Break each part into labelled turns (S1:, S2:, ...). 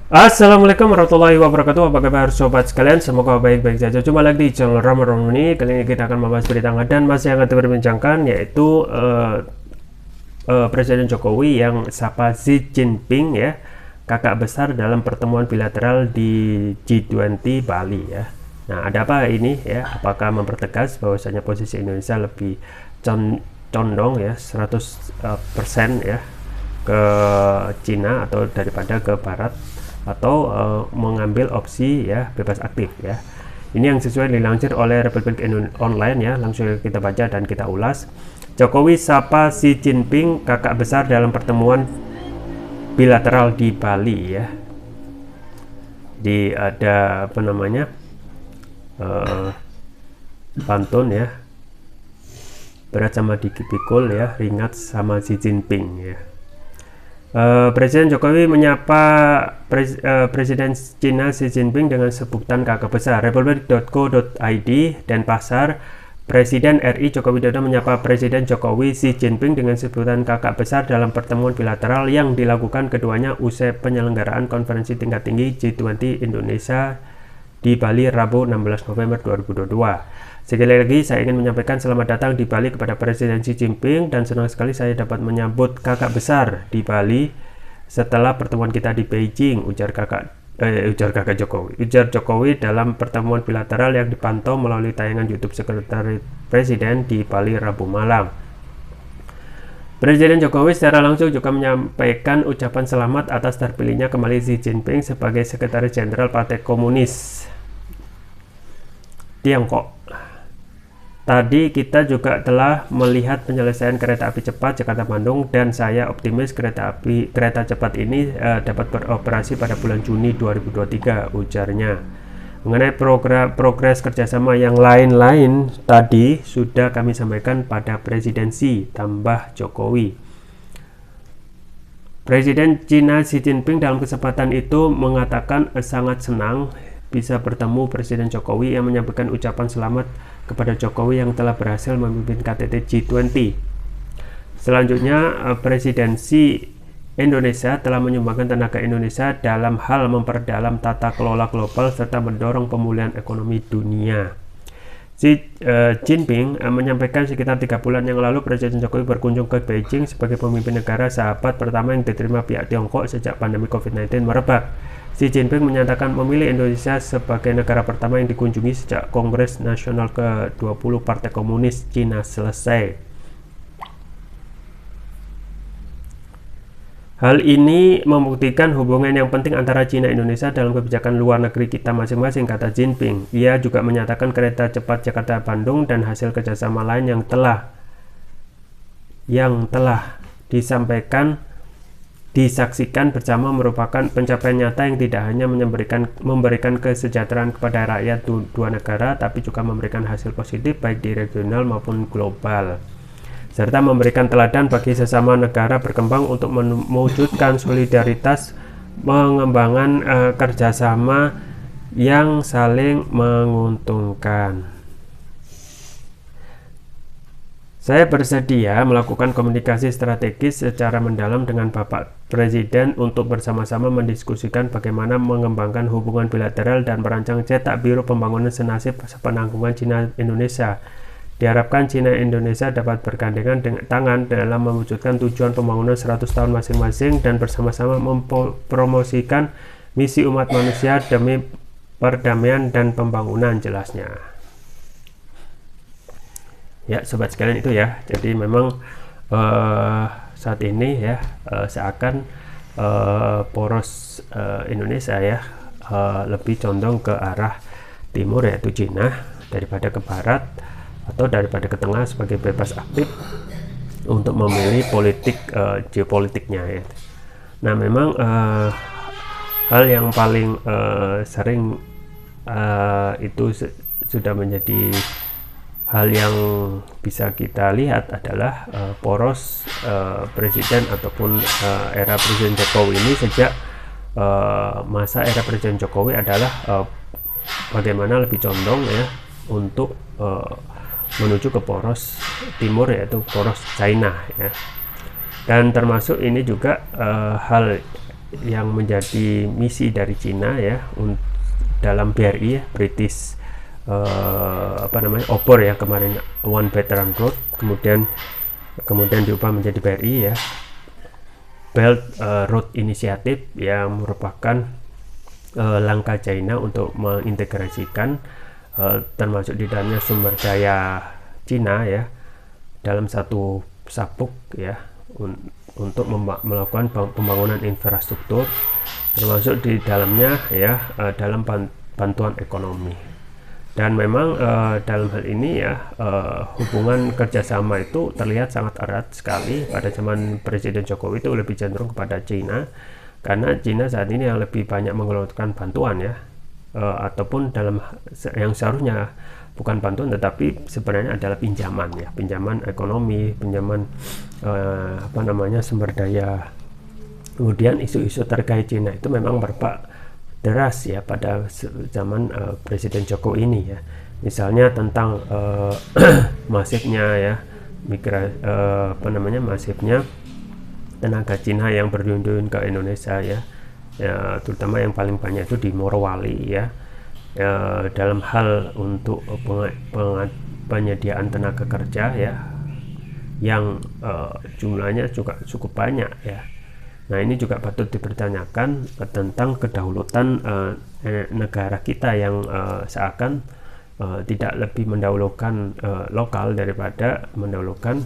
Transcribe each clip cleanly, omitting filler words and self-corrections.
S1: Assalamualaikum warahmatullahi wabarakatuh. Apa kabar sobat sekalian? Semoga baik-baik saja. Jumpa lagi di channel Ramadan ini. Kali ini kita akan membahas berita hangat dan masih hangat diperbincangkan, yaitu Presiden Jokowi yang sapa Xi Jinping ya, kakak besar dalam pertemuan bilateral di G20 Bali ya. Nah, ada apa ini ya? Apakah mempertegas bahwasanya posisi Indonesia lebih condong ya 100% ya ke Cina atau daripada ke Barat, atau mengambil opsi ya bebas aktif ya. Ini yang sesuai dilansir oleh Republik Online ya. Langsung kita baca dan kita ulas. Jokowi sapa Xi Jinping kakak besar dalam pertemuan bilateral di Bali ya. Di ada apa namanya pantun ya, berat sama dipikul ya, ringat sama Xi Jinping ya. Presiden Jokowi menyapa Presiden Cina Xi Jinping dengan sebutan kakak besar. Republik.co.id dan Pasar. Presiden RI Joko Widodo menyapa Presiden Jokowi Xi Jinping dengan sebutan kakak besar dalam pertemuan bilateral yang dilakukan keduanya usai penyelenggaraan konferensi tingkat tinggi G20 Indonesia di Bali Rabu 16 November 2022. Sekali lagi saya ingin menyampaikan selamat datang di Bali kepada Presiden Xi Jinping dan senang sekali saya dapat menyambut kakak besar di Bali setelah pertemuan kita di Beijing, ujar Jokowi dalam pertemuan bilateral yang dipantau melalui tayangan YouTube Sekretariat Presiden di Bali Rabu malam. Presiden Jokowi secara langsung juga menyampaikan ucapan selamat atas terpilihnya kembali Xi Jinping sebagai Sekretaris Jenderal Partai Komunis Tiongkok. Tadi kita juga telah melihat penyelesaian kereta api cepat Jakarta-Bandung dan saya optimis kereta cepat ini dapat beroperasi pada bulan Juni 2023, ujarnya. Mengenai progres kerjasama yang lain-lain tadi sudah kami sampaikan pada Presiden Xi, tambah Jokowi. Presiden Cina Xi Jinping dalam kesempatan itu mengatakan sangat senang bisa bertemu Presiden Jokowi yang menyampaikan ucapan selamat kepada Jokowi yang telah berhasil memimpin KTT G20. Selanjutnya, Presidensi Indonesia telah menyumbangkan tenaga Indonesia dalam hal memperdalam tata kelola global serta mendorong pemulihan ekonomi dunia. Xi Jinping menyampaikan sekitar 3 bulan yang lalu Presiden Jokowi berkunjung ke Beijing sebagai pemimpin negara sahabat pertama yang diterima pihak Tiongkok sejak pandemi COVID-19 merebak. Xi Jinping menyatakan memilih Indonesia sebagai negara pertama yang dikunjungi sejak Kongres Nasional ke-20 Partai Komunis Cina selesai. Hal ini membuktikan hubungan yang penting antara Cina dan Indonesia dalam kebijakan luar negeri kita masing-masing, kata Jinping. Ia juga menyatakan kereta cepat Jakarta-Bandung dan hasil kerjasama lain yang telah disaksikan bersama merupakan pencapaian nyata yang tidak hanya memberikan kesejahteraan kepada rakyat dua negara, tapi juga memberikan hasil positif baik di regional maupun global, serta memberikan teladan bagi sesama negara berkembang untuk mewujudkan solidaritas, mengembangkan kerjasama yang saling menguntungkan. Saya bersedia melakukan komunikasi strategis secara mendalam dengan Bapak Presiden untuk bersama-sama mendiskusikan bagaimana mengembangkan hubungan bilateral dan merancang cetak biru pembangunan senasib sepenanggungan Cina-Indonesia. Diharapkan Cina-Indonesia dapat bergandengan dengan tangan dalam mewujudkan tujuan pembangunan 100 tahun masing-masing dan bersama-sama mempromosikan misi umat manusia demi perdamaian dan pembangunan, jelasnya. Ya, sobat sekalian, itu ya. Jadi memang saat ini ya seakan poros Indonesia ya lebih condong ke arah timur, yaitu Cina, daripada ke barat atau daripada ke tengah sebagai bebas aktif untuk memilih politik geopolitiknya ya. Nah, memang hal yang paling sering itu sudah menjadi hal yang bisa kita lihat adalah poros presiden ataupun era Presiden Jokowi ini sejak masa era Presiden Jokowi adalah bagaimana lebih condong ya untuk menuju ke poros timur, yaitu poros China ya. Dan termasuk ini juga hal yang menjadi misi dari Cina ya dalam BRI ya, British obor ya kemarin, One Belt and Road, kemudian diubah menjadi BRI ya, Belt Road Initiative, yang merupakan langkah China untuk mengintegrasikan termasuk di dalamnya sumber daya Cina ya dalam satu sabuk ya untuk melakukan pembangunan infrastruktur, termasuk di dalamnya ya dalam bantuan ekonomi. Dan memang dalam hal ini ya hubungan kerjasama itu terlihat sangat erat sekali pada zaman Presiden Jokowi, itu lebih cenderung kepada China, karena China saat ini yang lebih banyak mengeluarkan bantuan ya, ataupun dalam yang seharusnya bukan bantuan tetapi sebenarnya adalah pinjaman ya, pinjaman ekonomi, pinjaman sumber daya. Kemudian isu-isu terkait Cina itu memang berpak deras ya pada zaman Presiden Jokowi ini ya, misalnya tentang masifnya ya masifnya tenaga Cina yang berduyun-duyun ke Indonesia ya, terutama yang paling banyak itu di Morowali ya, dalam hal untuk penyediaan tenaga kerja ya yang jumlahnya juga cukup banyak ya. Nah, ini juga patut dipertanyakan tentang kedaulatan negara kita yang seakan tidak lebih mendahulukan lokal daripada mendahulukan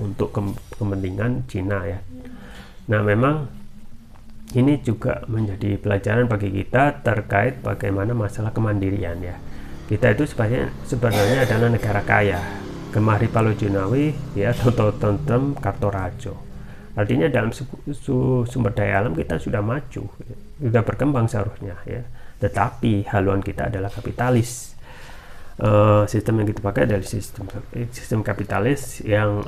S1: untuk kepentingan Cina ya. Nah, memang ini juga menjadi pelajaran bagi kita terkait bagaimana masalah kemandirian ya. Kita itu sebenarnya adalah negara kaya, Gemah Ripalo Junawi ya, Tentrem Kartorajo. Artinya dalam sumber daya alam kita sudah maju, sudah berkembang seharusnya ya. Tetapi haluan kita adalah kapitalis. Sistem yang kita pakai adalah sistem kapitalis yang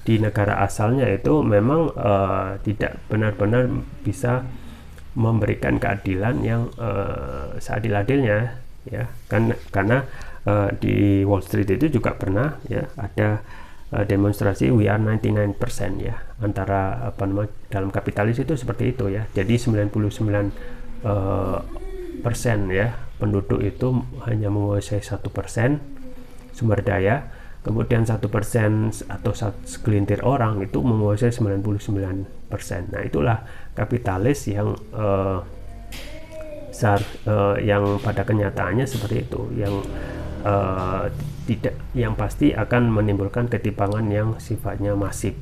S1: di negara asalnya itu memang tidak benar-benar bisa memberikan keadilan yang seadil-adilnya ya. Karena di Wall Street itu juga pernah ya ada demonstrasi we are 99% ya, antara dalam kapitalis itu seperti itu ya. Jadi 99% ya penduduk itu hanya menguasai 1% sumber daya, kemudian 1% atau segelintir orang itu menguasai 99%. Nah, itulah kapitalis yang yang pada kenyataannya seperti itu, yang pasti akan menimbulkan ketimpangan yang sifatnya masif.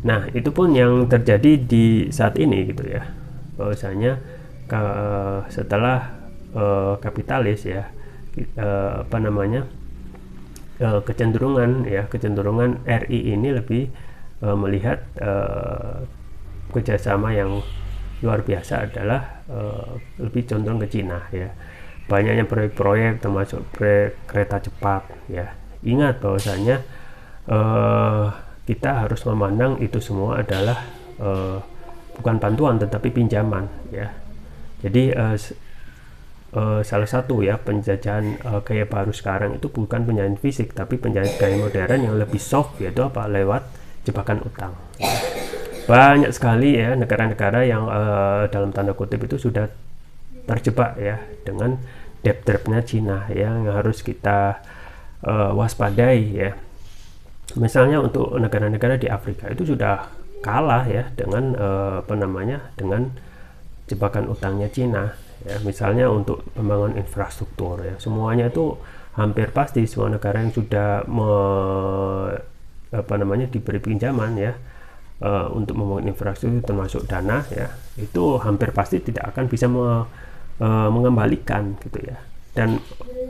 S1: Nah, itu pun yang terjadi di saat ini gitu ya. Bahwasanya setelah kapitalis ya kecenderungan RI ini lebih melihat kerjasama yang luar biasa adalah lebih condong ke Cina ya. Banyaknya proyek-proyek termasuk proyek kereta cepat ya. Ingat bahwasanya kita harus memandang itu semua adalah bukan bantuan tetapi pinjaman ya. Jadi salah satu ya penjajahan gaya baru sekarang itu bukan penjajahan fisik tapi penjajahan gaya modern yang lebih soft, yaitu lewat jebakan utang ya. Banyak sekali ya negara-negara yang dalam tanda kutip itu sudah terjebak ya dengan debt-nya Cina yang harus kita waspadai ya. Misalnya untuk negara-negara di Afrika itu sudah kalah ya dengan dengan jebakan utangnya Cina ya. Misalnya untuk pembangunan infrastruktur ya, semuanya itu hampir pasti semua negara yang sudah diberi pinjaman ya untuk membangun infrastruktur termasuk dana ya, itu hampir pasti tidak akan bisa mengembalikan gitu ya. Dan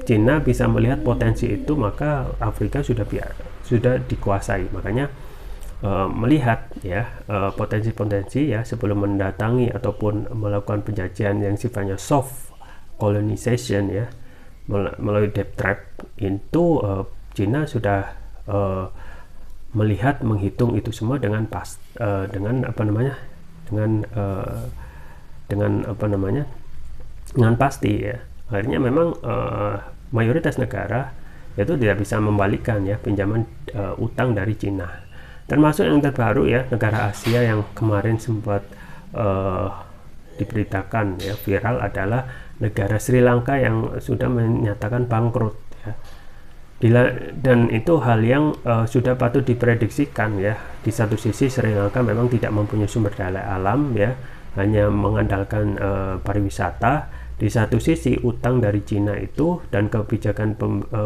S1: Cina bisa melihat potensi itu, maka Afrika sudah dikuasai. Makanya melihat ya potensi-potensi ya sebelum mendatangi ataupun melakukan penjajahan yang sifatnya soft colonization ya melalui debt trap itu, Cina sudah menghitung itu semua dengan pasti ya. Akhirnya memang mayoritas negara itu tidak bisa membalikan ya pinjaman utang dari Cina. termasuk yang terbaru ya, negara Asia yang kemarin sempat diberitakan ya viral adalah negara Sri Lanka yang sudah menyatakan bangkrut ya. Dan itu hal yang sudah patut diprediksikan ya. Di satu sisi Sri Lanka memang tidak mempunyai sumber daya alam ya, hanya mengandalkan pariwisata. Di satu sisi utang dari Cina itu dan kebijakan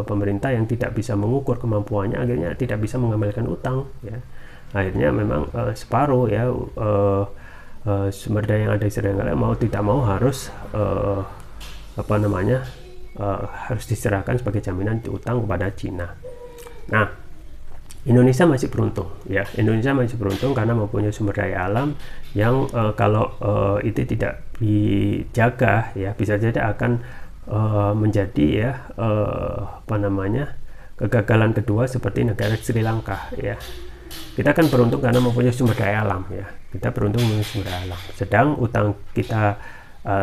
S1: pemerintah yang tidak bisa mengukur kemampuannya, akhirnya tidak bisa mengambilkan utang ya. Akhirnya memang separuh ya sumber daya yang ada di Sri Lanka mau tidak mau harus harus diserahkan sebagai jaminan utang kepada Cina. Nah, Indonesia masih beruntung ya. Indonesia masih beruntung karena mempunyai sumber daya alam yang kalau itu tidak dijaga ya, bisa jadi akan menjadi ya kegagalan kedua seperti negara Sri Lanka ya. Kita kan beruntung karena mempunyai sumber daya alam ya. Kita beruntung mempunyai sumber daya alam. Sedang utang kita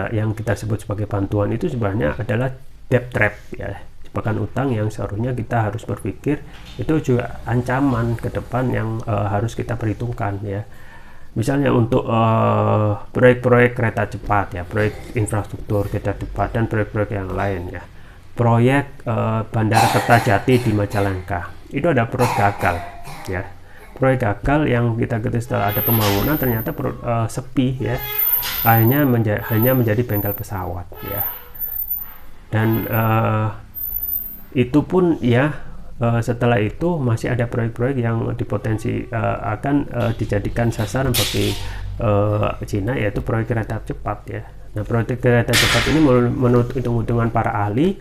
S1: yang kita sebut sebagai bantuan itu sebenarnya adalah debt trap ya, jebakan utang yang seharusnya kita harus berpikir itu juga ancaman ke depan yang harus kita perhitungkan ya. Misalnya untuk proyek-proyek kereta cepat ya, proyek infrastruktur kereta cepat dan proyek-proyek yang lain ya. Proyek Bandara Kertajati di Majalengka itu ada proyek gagal ya. Proyek gagal yang kita ketahui setelah ada pembangunan ternyata sepi ya, hanya menjadi bengkel pesawat ya. Dan itu pun ya setelah itu masih ada proyek-proyek yang dipotensi akan dijadikan sasaran bagi Cina, yaitu proyek kereta cepat ya. Nah, proyek kereta cepat ini menurut hitung-hitungan para ahli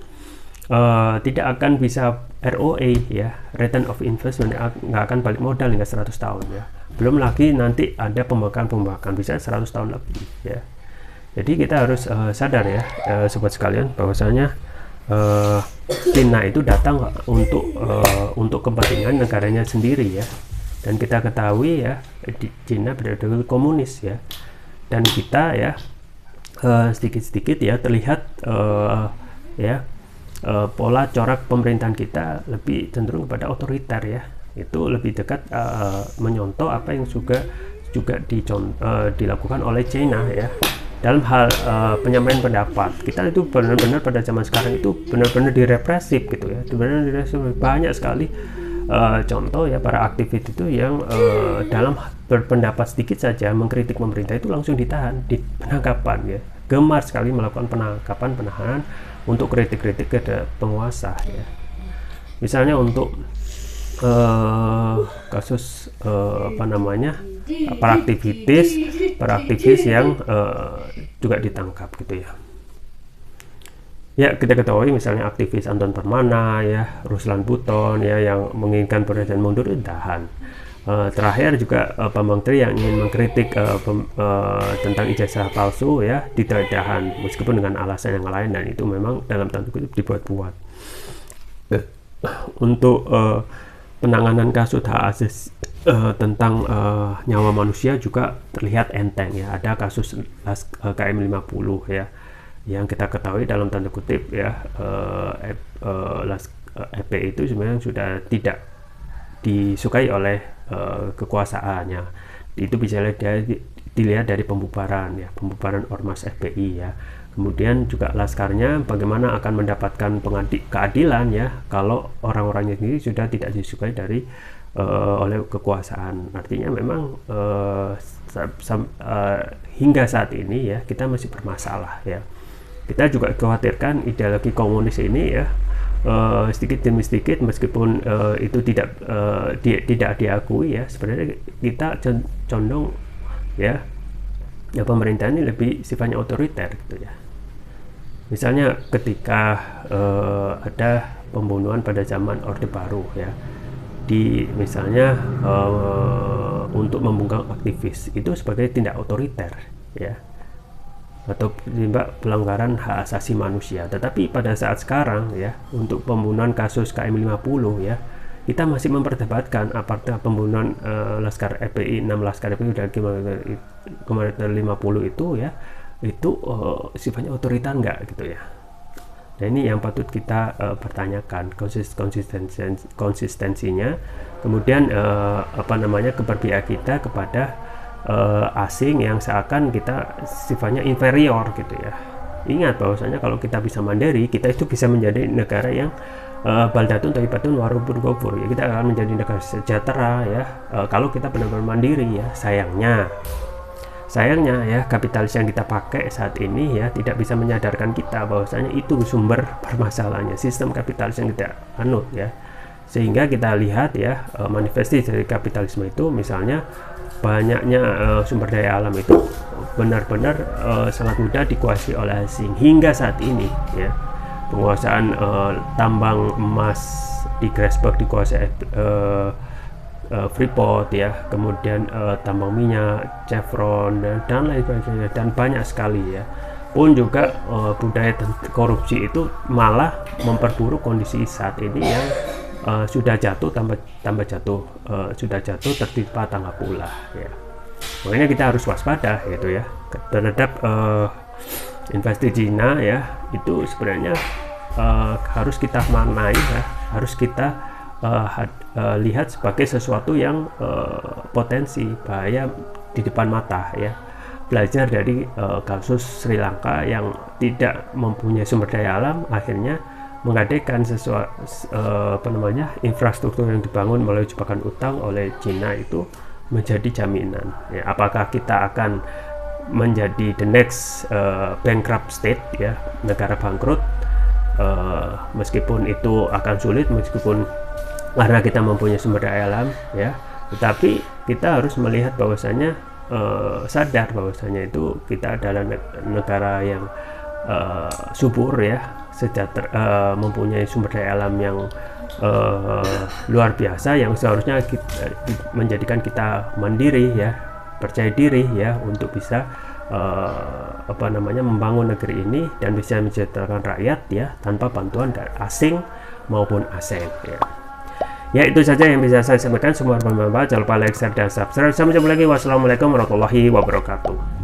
S1: tidak akan bisa ROA ya, return of investment, nggak akan balik modal hingga 100 tahun ya. Belum lagi nanti ada pembakaran bisa 100 tahun lebih ya. Jadi kita harus sadar ya sobat sekalian, bahwasanya Cina itu datang untuk kepentingan negaranya sendiri ya. Dan kita ketahui ya, di Cina berada komunis ya. Dan kita ya sedikit-sedikit ya terlihat pola corak pemerintahan kita lebih cenderung kepada otoriter ya. Itu lebih dekat menyontoh apa yang juga dilakukan oleh China ya. Dalam hal penyampaian pendapat, kita itu benar-benar pada zaman sekarang itu benar-benar direpresif gitu ya, benar-benar direpresif. Banyak sekali contoh ya, para aktivis itu yang dalam berpendapat sedikit saja mengkritik pemerintah itu langsung ditahan, di penangkapan ya. Gemar sekali melakukan penangkapan, penahanan untuk kritik-kritik ke penguasa ya. Misalnya untuk kasus para aktivis yang juga ditangkap gitu ya. Ya, kita ketahui misalnya aktivis Anton Permana ya, Ruslan Buton ya, yang menginginkan presiden mundur ditahan. Terakhir juga Bambang Tri yang ingin mengkritik tentang ijazah palsu ya, ditahan meskipun dengan alasan yang lain, dan itu memang dalam tanda kutip dibuat-buat. Untuk penanganan kasus hak asasi tentang nyawa manusia juga terlihat enteng ya. Ada kasus KM 50 ya, yang kita ketahui dalam tanda kutip ya, FPI itu sebenarnya sudah tidak disukai oleh kekuasaannya. Itu bisa dilihat dari pembubaran ya, pembubaran ormas FPI ya. Kemudian juga laskarnya bagaimana akan mendapatkan keadilan ya kalau orang-orangnya sendiri sudah tidak disukai oleh kekuasaan. Artinya memang hingga saat ini ya kita masih bermasalah ya. Kita juga khawatirkan ideologi komunis ini ya sedikit demi sedikit, meskipun itu tidak diakui ya, sebenarnya kita condong ya pemerintah ini lebih sifatnya otoriter gitu ya. Misalnya ketika ada pembunuhan pada zaman Orde Baru ya, misalnya untuk membungkam aktivis itu sebagai tindak otoriter ya, atau tindak pelanggaran hak asasi manusia. Tetapi pada saat sekarang ya, untuk pembunuhan kasus KM 50 ya, kita masih memperdebatkan apakah pembunuhan Laskar FPI, 6 Laskar FPI dan kemarin 50 itu ya, itu sifatnya otoriter enggak gitu ya. Nah, ini yang patut kita pertanyakan konsistensinya. Kemudian keberpihakan kita kepada asing yang seakan kita sifatnya inferior gitu ya. Ingat bahwasanya kalau kita bisa mandiri, kita itu bisa menjadi negara yang baldatun thayyibatun warabun ghafur ya, kita akan menjadi negara sejahtera ya, kalau kita benar-benar mandiri ya. Sayangnya ya, kapitalis yang kita pakai saat ini ya tidak bisa menyadarkan kita bahwasanya itu sumber permasalahannya, sistem kapitalis yang kita anut ya. Sehingga kita lihat ya, manifestasi dari kapitalisme itu misalnya banyaknya sumber daya alam itu benar-benar sangat mudah dikuasai oleh asing hingga saat ini ya. Penguasaan tambang emas di Grasberg dikuasai Freeport ya, kemudian tambang minyak Chevron dan lain sebagainya, dan banyak sekali ya. Pun juga budaya korupsi itu malah memperburuk kondisi saat ini yang sudah jatuh tambah jatuh, sudah jatuh tertimpa tangga pula ya. Makanya kita harus waspada gitu ya terhadap investasi Cina ya. Itu sebenarnya harus kita manai ya, harus kita lihat sebagai sesuatu yang potensi bahaya di depan mata ya. Belajar dari kasus Sri Lanka yang tidak mempunyai sumber daya alam, akhirnya menggadaikan infrastruktur yang dibangun melalui jebakan utang oleh Cina itu menjadi jaminan ya. Apakah kita akan menjadi the next bankrupt state ya, negara bangkrut, meskipun itu akan sulit, meskipun karena kita mempunyai sumber daya alam ya, tetapi kita harus melihat bahwasanya sadar bahwasanya itu kita adalah negara yang subur ya, sejahtera, mempunyai sumber daya alam yang luar biasa, yang seharusnya menjadikan kita mandiri ya, percaya diri ya, untuk bisa membangun negeri ini dan bisa mensejahterakan rakyat ya, tanpa bantuan dari asing maupun asing ya. Ya, itu saja yang bisa saya sampaikan. Semua bermanfaat. Jangan lupa like, share, dan subscribe. Sampai jumpa lagi. Wassalamualaikum warahmatullahi wabarakatuh.